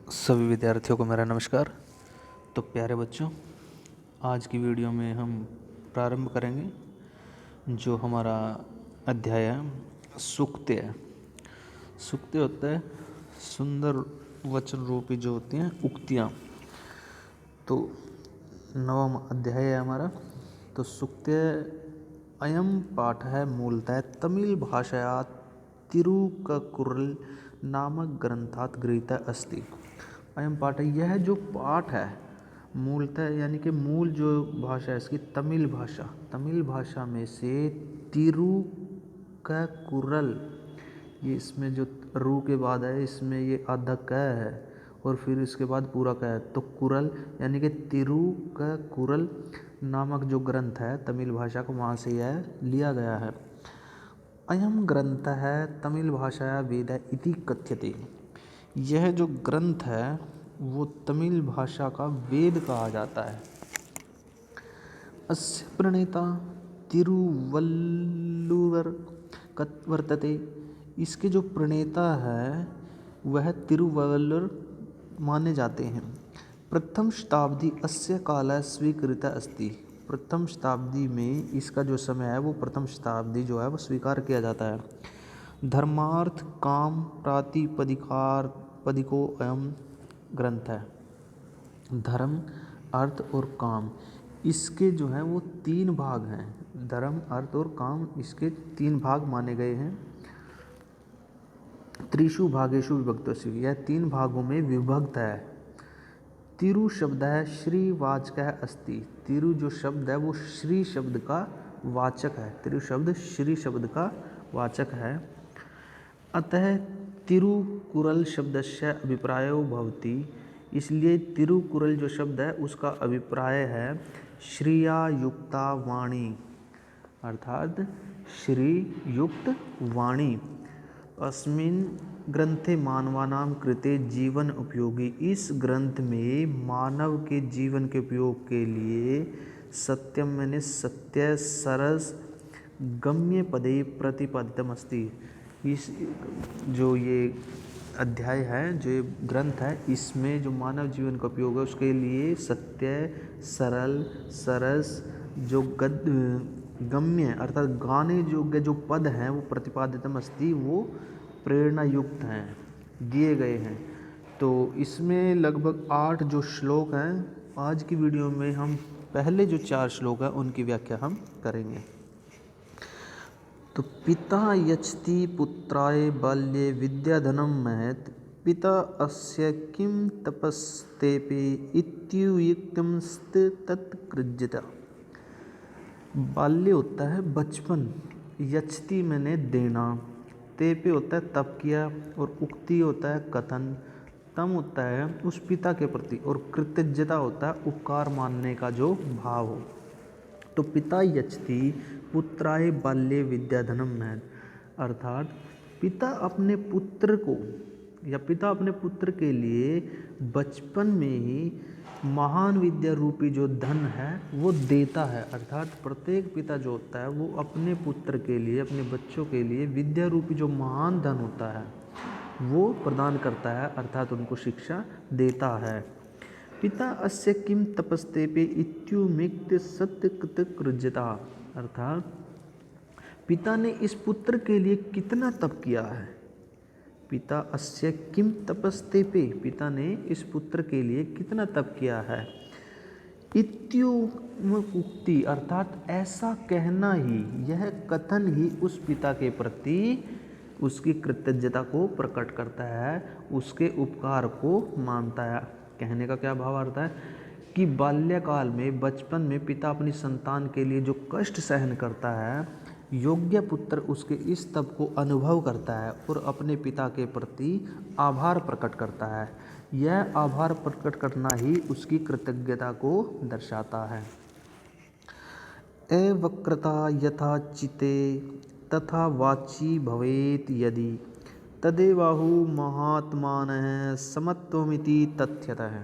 सभी विद्यार्थियों को मेरा नमस्कार। तो प्यारे बच्चों, आज की वीडियो में हम प्रारंभ करेंगे जो हमारा अध्याय है सूक्त्य। सूक्त्य होता है सुंदर वचन रूपी जो होती हैं उक्तियाँ। तो नवम अध्याय है हमारा। तो सूक्त्य अयम पाठ है मूलतः तमिल भाषया तिरुक्कुरल नामक ग्रंथात गृहीत अस्ति। अयम पाठ है, यह जो पाठ है मूलतः यानी कि मूल जो भाषा है इसकी तमिल भाषा में से तिरुक्कुरल, ये इसमें जो रू के बाद है इसमें ये आधा क है और फिर इसके बाद पूरा क है, तो कुरल यानी कि तिरुक्कुरल नामक जो ग्रंथ है तमिल भाषा को वहाँ से यह लिया गया है। अयम ग्रंथ है तमिल भाषाया वेद इति कथ्यते। यह जो ग्रंथ है वो तमिल भाषा का वेद कहा जाता है। अस्य प्रणेता तिरुवल्लुवर वर्तते। इसके जो प्रणेता है वह तिरुवल्लुवर माने जाते हैं। प्रथम शताब्दी अस्य काल स्वीकृत अस्ति। प्रथम शताब्दी में इसका जो समय है वो प्रथम शताब्दी जो है वो स्वीकार किया जाता है। धर्मार्थ काम प्रातिपदिको एवं ग्रंथ है। धर्म, अर्थ और काम इसके जो है वो तीन भाग हैं। धर्म, अर्थ और काम इसके तीन भाग माने गए हैं। त्रिषु भागेषु विभक्तस्य, यह तीन भागों में विभक्त है। तिरु शब्द है श्रीवाचकः अस्ति। तिरु जो शब्द है वो श्री शब्द का वाचक है। तिरु शब्द श्री शब्द का वाचक है। अतः तिरुकुरल शब्दस्य अभिप्रायो भवति। इसलिए तिरुकुरल जो शब्द है उसका अभिप्राय है श्रिया युक्ता वाणी, अर्थात श्री युक्त वाणी। अस्मिन् ग्रंथे मानवानां कृते जीवन उपयोगी। इस ग्रंथ में मानव के जीवन के उपयोग के लिए सत्यम मैंने सत्य सरस गम्य पदे प्रतिपादितम अस्ति। इस जो ये अध्याय है, जो ये ग्रंथ है, इसमें जो मानव जीवन का उपयोग है उसके लिए सत्य, सरल, सरस, जो गम्य अर्थात गाने योग्य जो पद हैं वो प्रतिपादितम अस्ति, वो प्रेरणा युक्त हैं, दिए गए हैं। तो इसमें लगभग 8 जो श्लोक हैं। आज की वीडियो में हम पहले जो 4 श्लोक हैं उनकी व्याख्या हम करेंगे। तो पिता यच्छति पुत्राय बाल्ये विद्याधनं महत्, पिता अस्य किं तपस्तेपे इत्युक्तं तत्कृज्यत। बाल्य होता है बचपन, यच्छति मैंने देना, तेपे होता है तप किया, और उक्ति होता है कथन, तम होता है उस पिता के प्रति, और कृतज्ञता होता है उपकार मानने का जो भाव हो। तो पिता यच्छति पुत्राय बाल्ये विद्याधनं महत्, अर्थात पिता अपने पुत्र को या पिता अपने पुत्र के लिए बचपन में ही महान विद्या रूपी जो धन है वो देता है। अर्थात प्रत्येक पिता जो होता है वो अपने पुत्र के लिए, अपने बच्चों के लिए विद्या रूपी जो महान धन होता है वो प्रदान करता है, अर्थात उनको शिक्षा देता है। पिता अस्य किम तपस्तेपे इत्युमिक्त सत्यकृतकृज्यता, अर्थात पिता ने इस पुत्र के लिए कितना तप किया है। पिता अस्य किम तपस्तेपे, पिता ने इस पुत्र के लिए कितना तप किया है। इत्युक्ति अर्थात ऐसा कहना ही, यह कथन ही उस पिता के प्रति उसकी कृतज्ञता को प्रकट करता है, उसके उपकार को मानता है। कहने का क्या भाव आता है कि बाल्यकाल में, बचपन में पिता अपनी संतान के लिए जो कष्ट सहन करता है, योग्य पुत्र उसके इस तप को अनुभव करता है और अपने पिता के प्रति आभार प्रकट करता है। यह आभार प्रकट करना ही उसकी कृतज्ञता को दर्शाता है। अवक्रता यथा चिते तथा वाची भवेत यदि, तदेवाहु महात्मानः समत्वमिति तथ्यतः।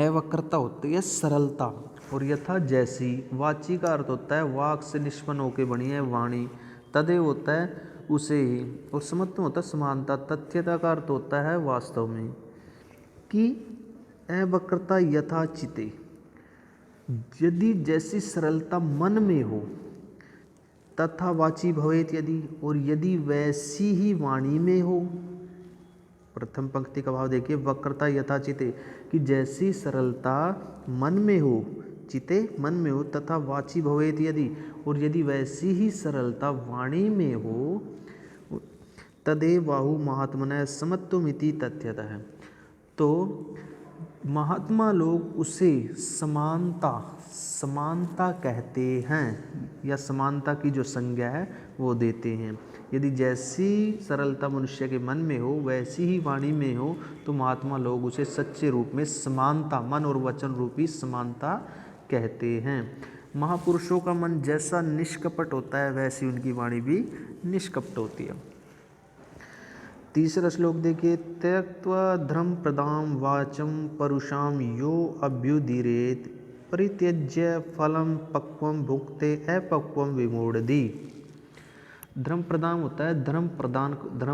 अवक्रता होती है सरलता, और यथा जैसी, वाची का अर्थ होता है वाक से निष्पन्न होकर बनी है वाणी, तदेव होता है उसे ही। और समत्व होता है समानता, तथ्यता का अर्थ होता है वास्तव में। कि अवक्रता यथा चिते, यदि जैसी सरलता मन में हो, तथा वाची भवेत यदि, और यदि वैसी ही वाणी में हो। प्रथम पंक्ति का भाव देखिए, वक्रता यथा चिते, कि जैसी सरलता मन में हो, चिते मन में हो, तथा वाची भवेत यदि, और यदि वैसी ही सरलता वाणी में हो, तदेव बाहु महात्मनः समत्वमिति तथ्यतः है। तो महात्मा लोग उसे समानता कहते हैं, या समानता की जो संज्ञा है वो देते हैं। यदि जैसी सरलता मनुष्य के मन में हो, वैसी ही वाणी में हो, तो महात्मा लोग उसे सच्चे रूप में समानता, मन और वचन रूपी समानता कहते हैं। महापुरुषों का मन जैसा निष्कपट होता है, वैसी उनकी वाणी भी निष्कपट होती है। तीसरा श्लोक देखिए, त्यक्त्वा धर्म प्रदाम वाचम परुषाम यो अभ्युदीरेत, परित्यज्य फलम पक्वम भुक्ते अपक्वम विमूढ़धि। धर्म प्रदान होता है धर्म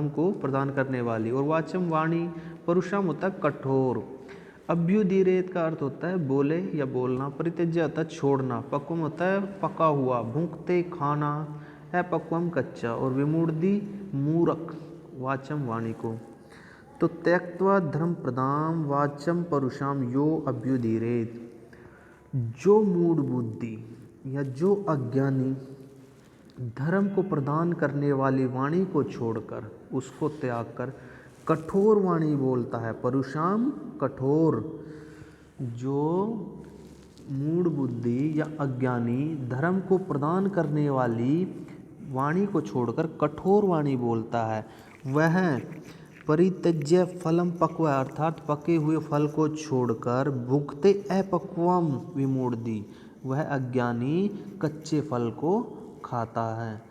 को प्रदान करने वाली, और वाचम वाणी, परुषाम होता है कठोर, अभ्युदीरेत का अर्थ होता है बोले या बोलना, परित्यज्य होता है छोड़ना, पक्वम होता है पका हुआ, भुक्ते खाना, अपक्वम कच्चा, और विमूढ़धि मूर्ख वाचम वाणी को। तो त्यक्त्वा धर्म प्रदाम वाचम परुषाम यो अभ्युदीरेत, जो मूढ़ बुद्धि या जो अज्ञानी धर्म को प्रदान करने वाली वाणी को छोड़कर, उसको त्याग कर कठोर वाणी बोलता है, परुषाम कठोर, जो मूढ़ बुद्धि या अज्ञानी धर्म को प्रदान करने वाली वाणी को छोड़कर कठोर वाणी बोलता है, वह परित्यज्य फलम पक्व, अर्थात पके हुए फल को छोड़कर भुक्ते अपक्वम विमूढ़धि, वह अज्ञानी कच्चे फल को खाता है।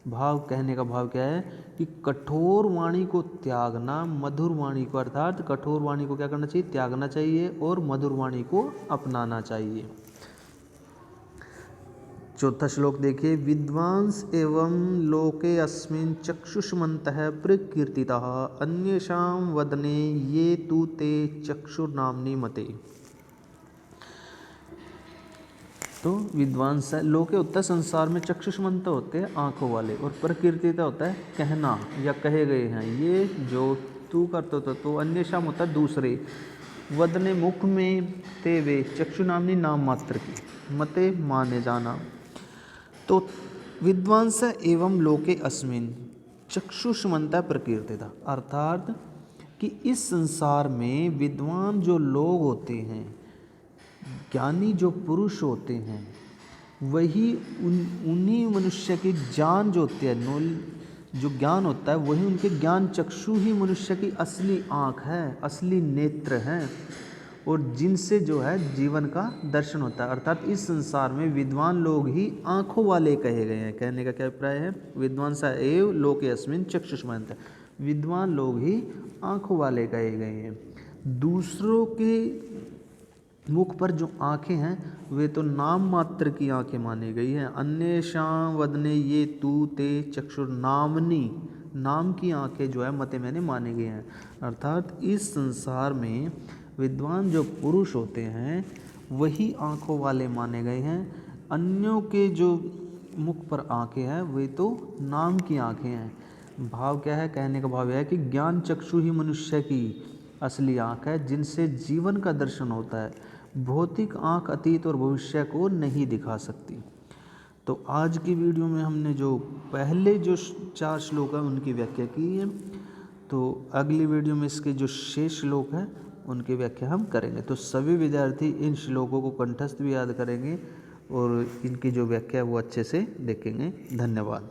भाव कहने का भाव क्या है कि कठोर वाणी को त्यागना, मधुर वाणी को, अर्थात कठोर वाणी को क्या करना चाहिए, त्यागना चाहिए, और मधुर वाणी को अपनाना चाहिए। चौथा श्लोक देखिए, विद्वांस एवं लोके अस्मिन् चक्षुष्मन्तः प्रकीर्तितः, अन्येषां वदने ये तु ते चक्षुर्नाम्नि मते। तो विद्वांस है, लोके होता है संसार में, चक्षुष्मंत होते हैं आंखों वाले, और प्रकीर्तिता होता है कहना या कहे गए हैं, ये जो तू करते तो अन्येषां होता है दूसरे, वदने मुख में, ते वे, चक्षु नामनी नाम मात्र की, मते माने जाना। तो विद्वांस एवं लोके अस्मिन् चक्षुष्मंता प्रकीर्तिता, अर्थात कि इस संसार में विद्वान जो लोग होते हैं, ज्ञानी जो पुरुष होते हैं, वही उन्हीं मनुष्य की जान जो होती है, जो ज्ञान होता है, वही उनके ज्ञान चक्षु ही मनुष्य की असली आँख है, असली नेत्र हैं, और जिनसे जो है जीवन का दर्शन होता है। अर्थात इस संसार में विद्वान लोग ही आँखों वाले कहे गए हैं। कहने का क्या अभिप्राय है, विद्वांसा एव लोके अस्मिन् चक्षुष्मन्तः, विद्वान लोग ही आँखों वाले कहे गए हैं। दूसरों के मुख पर जो आँखें हैं वे तो नाम मात्र की आँखें मानी गई हैं। अन्येषां वदने ये तू ते चक्षुर्नाम्नि, नाम की आँखें जो है मते मैंने माने गए हैं। अर्थात इस संसार में विद्वान जो पुरुष होते हैं वही आँखों वाले माने गए हैं। अन्यों के जो मुख पर आँखें हैं वे तो नाम की आँखें हैं। भाव क्या है, कहने का भाव यह है कि ज्ञान चक्षु ही मनुष्य की असली आँख है, जिनसे जीवन का दर्शन होता है। भौतिक आँख अतीत और भविष्य को नहीं दिखा सकती। तो आज की वीडियो में हमने जो पहले जो 4 श्लोक हैं उनकी व्याख्या की है। तो अगली वीडियो में इसके जो शेष श्लोक हैं उनकी व्याख्या हम करेंगे। तो सभी विद्यार्थी इन श्लोकों को कंठस्थ भी याद करेंगे और इनकी जो व्याख्या है वो अच्छे से देखेंगे। धन्यवाद।